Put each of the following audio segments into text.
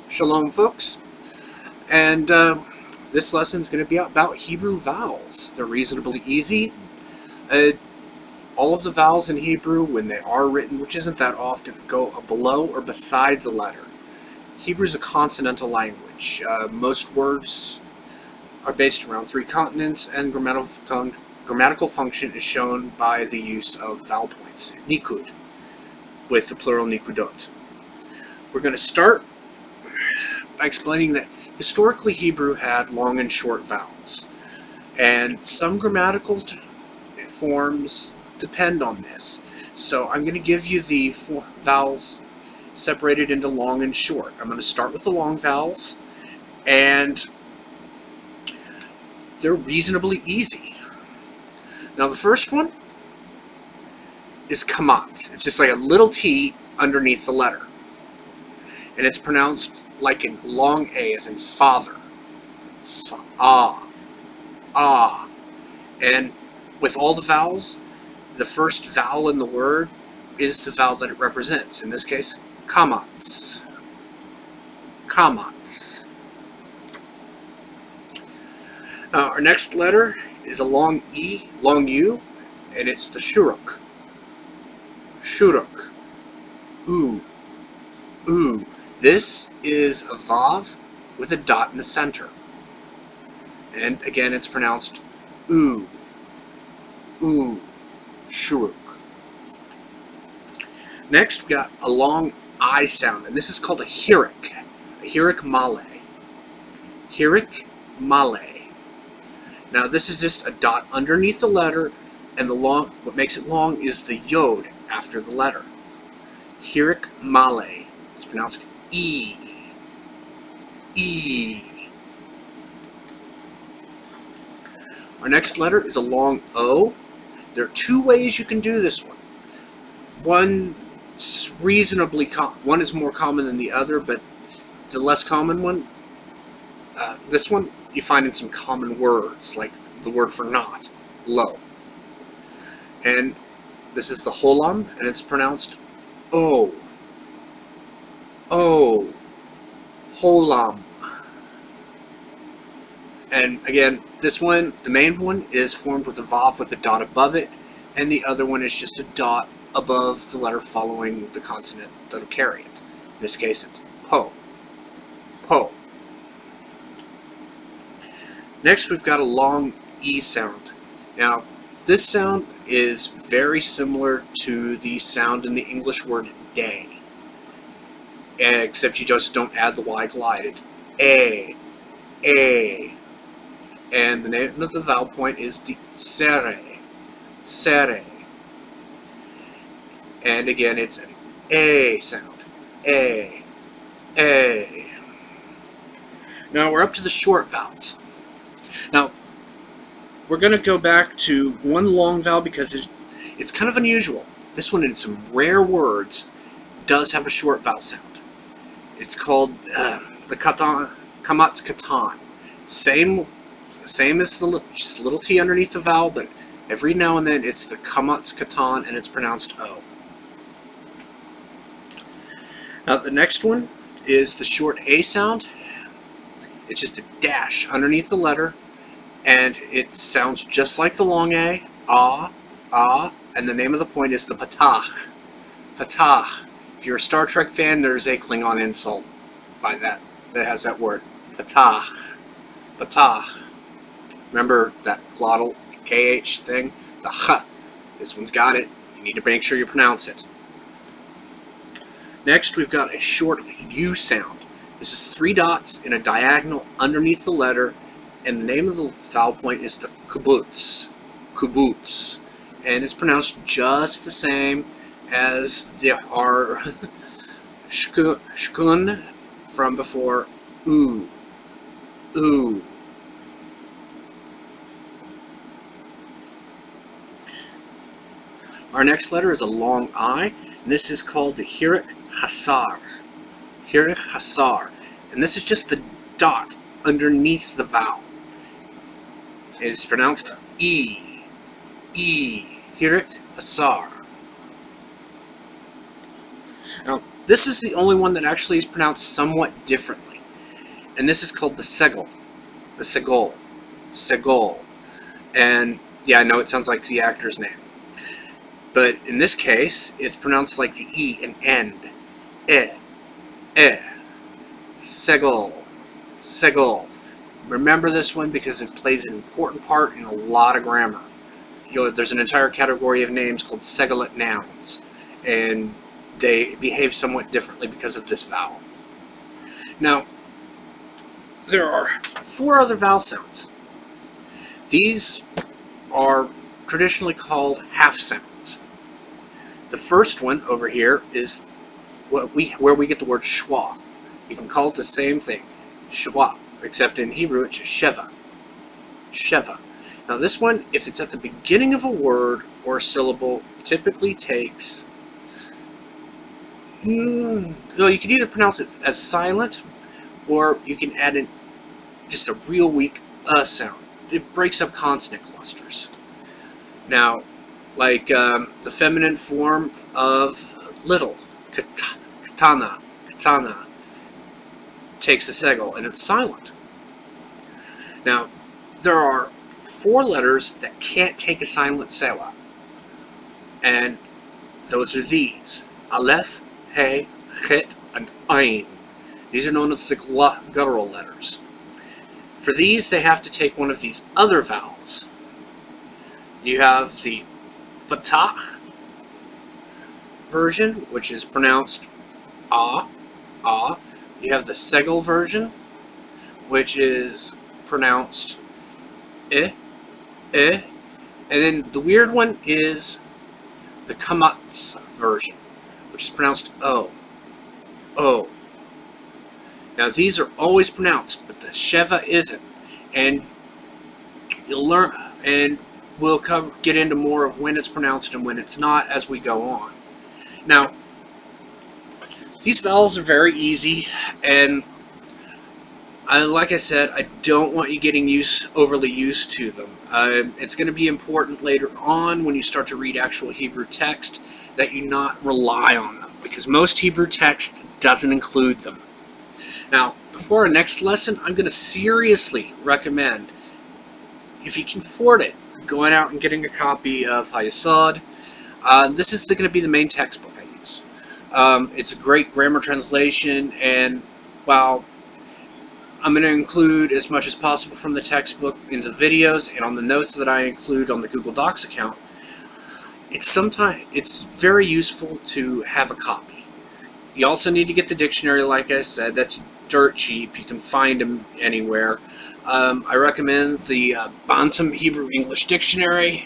Shalom, folks, and this lesson is going to be about Hebrew vowels. They're reasonably easy. All of the vowels in Hebrew, when they are written, which isn't that often, go below or beside the letter. Hebrew is a consonantal language. Most words are based around 3 continents, and grammatical function is shown by the use of vowel points, nikud, with the plural nikudot. We're going to start by explaining that historically Hebrew had long and short vowels, and some grammatical forms depend on this. So I'm going to give you the vowels separated into long and short. I'm going to start with the long vowels, and they're reasonably easy. Now the first one is kamat. It's just like a little T underneath the letter. And it's pronounced like in long A, as in father. Ah. And with all the vowels, the first vowel in the word is the vowel that it represents. In this case, kamats. Kamats. Our next letter is a long E, long U, and it's the shuruk. Shuruk. Ooh. Ooh. This is a vav with a dot in the center. And again, it's pronounced ooh. Ooh. Shuruk. Next, we got a long I sound, and this is called a hirik. A hirik male. Hirik male. Now, this is just a dot underneath the letter, and what makes it long is the yod after the letter. Hirik male. It's pronounced E. E. Our next letter is a long O. There are 2 ways you can do this one. One's reasonably one is more common than the other, but the less common one, this one you find in some common words, like the word for not, low. And this is the holam, and it's pronounced O. Oh, holam. And again, this one, the main one, is formed with a vav with a dot above it, and the other one is just a dot above the letter following the consonant that'll carry it. In this case, it's po. Po. Next, we've got a long E sound. Now, this sound is very similar to the sound in the English word day. Except you just don't add the Y glide. It's A. A. And the name of the vowel point is the sere. Sere. And again, it's an A sound. A. A. Now we're up to the short vowels. Now, we're going to go back to one long vowel because it's kind of unusual. This one, in some rare words, does have a short vowel sound. It's called the katan, kamatz katan. Same as just a little T underneath the vowel, but every now and then it's the kamatz katan, and it's pronounced O. Now the next one is the short A sound. It's just a dash underneath the letter, and it sounds just like the long A, ah, and the name of the point is the patach. Patach. If you're a Star Trek fan, there's a Klingon insult by that has that word. Patach. Patach. Remember that glottal KH thing? The H. This one's got it. You need to make sure you pronounce it. Next, we've got a short U sound. This is 3 dots in a diagonal underneath the letter, and the name of the vowel point is the kibbutz. Kibbutz. And it's pronounced just the same as our shkun from before, ooh. Ooh. Our next letter is a long I, and this is called the hirik hasar. Hirik hasar. And this is just the dot underneath the vowel. It is pronounced E. E. Hirik hasar. Now, This is the only one that actually is pronounced somewhat differently, and this is called the segol. The segol. Segol. And yeah, I know it sounds like the actor's name. But in this case, it's pronounced like the E and end. Segol. Segol. Remember this one because it plays an important part in a lot of grammar. There's an entire category of names called segolate nouns, and they behave somewhat differently because of this vowel. Now, there are 4 other vowel sounds. These are traditionally called half sounds. The first one over here is where we get the word schwa. You can call it the same thing, schwa, except in Hebrew it's sheva. Sheva. Now this one, if it's at the beginning of a word or a syllable, typically takes... well, you can either pronounce it as silent, or you can add in just a real weak sound. It breaks up consonant clusters. Now, like the feminine form of little, katana, takes a segol, and it's silent. Now, there are 4 letters that can't take a silent sewa, and those are these: aleph, he, chet, and ayin. These are known as the guttural letters. For these, they have to take one of these other vowels. You have the patach version, which is pronounced ah. You have the segol version, which is pronounced and then the weird one is the kamatz version, which is pronounced o. Now these are always pronounced, but the sheva isn't, and you'll learn, and we'll get into more of when it's pronounced and when it's not as we go on. Now, these vowels are very easy, and like I said, I don't want you getting overly used to them. It's going to be important later on when you start to read actual Hebrew text that you not rely on them, because most Hebrew text doesn't include them. Now, before our next lesson, I'm going to seriously recommend, if you can afford it, going out and getting a copy of Hayasod. This is going to be the main textbook I use. It's a great grammar translation, and while I'm going to include as much as possible from the textbook into the videos and on the notes that I include on the Google Docs account, it's very useful to have a copy. You also need to get the dictionary, like I said. That's dirt cheap. You can find them anywhere. I recommend the Bantam Hebrew English Dictionary.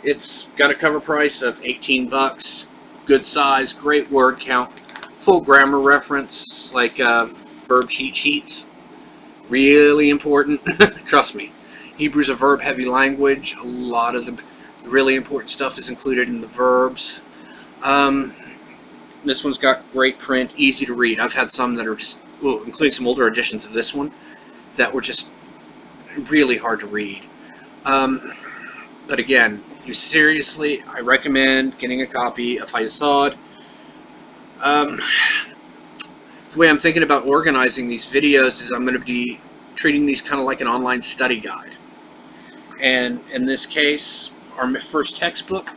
It's got a cover price of 18 bucks. Good size, great word count, full grammar reference, like verb sheets. Really important. Trust me. Hebrew's a verb-heavy language. A lot of the really important stuff is included in the verbs. This one's got great print, easy to read. I've had some that are just, including some older editions of this one, that were just really hard to read. But again, I recommend getting a copy of Hayasod. The way I'm thinking about organizing these videos is I'm going to be treating these kind of like an online study guide. And in this case, our first textbook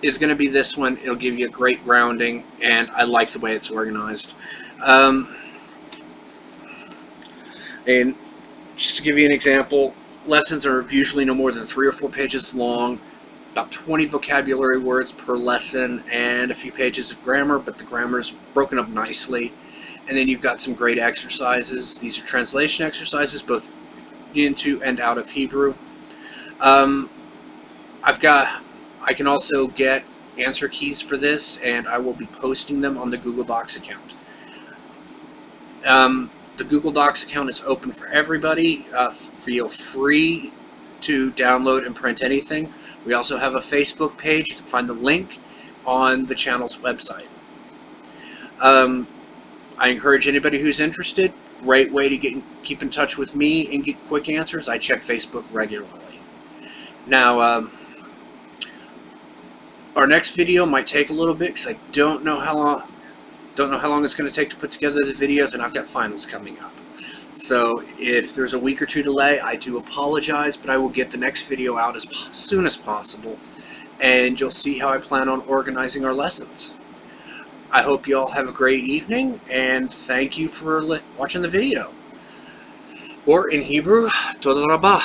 is going to be this one. It'll give you a great grounding, and I like the way it's organized. And just to give you an example, lessons are usually no more than 3 or 4 pages long, about 20 vocabulary words per lesson, and a few pages of grammar, but the grammar's broken up nicely. And then you've got some great exercises. These are translation exercises, both into and out of Hebrew. I can also get answer keys for this, and I will be posting them on the Google Docs account. The Google Docs account is open for everybody. Feel free to download and print anything. We also have a Facebook page. You can find the link on the channel's website. I encourage anybody who's interested. Great way to keep in touch with me and get quick answers. I check Facebook regularly. Now, Our next video might take a little bit because I don't know how long it's going to take to put together the videos, and I've got finals coming up. So if there's a week or two delay, I do apologize, but I will get the next video out as soon as possible, and you'll see how I plan on organizing our lessons. I hope you all have a great evening, and thank you for watching the video. Or in Hebrew, Toda Rabah,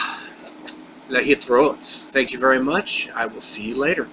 Lehitrot. Thank you very much. I will see you later.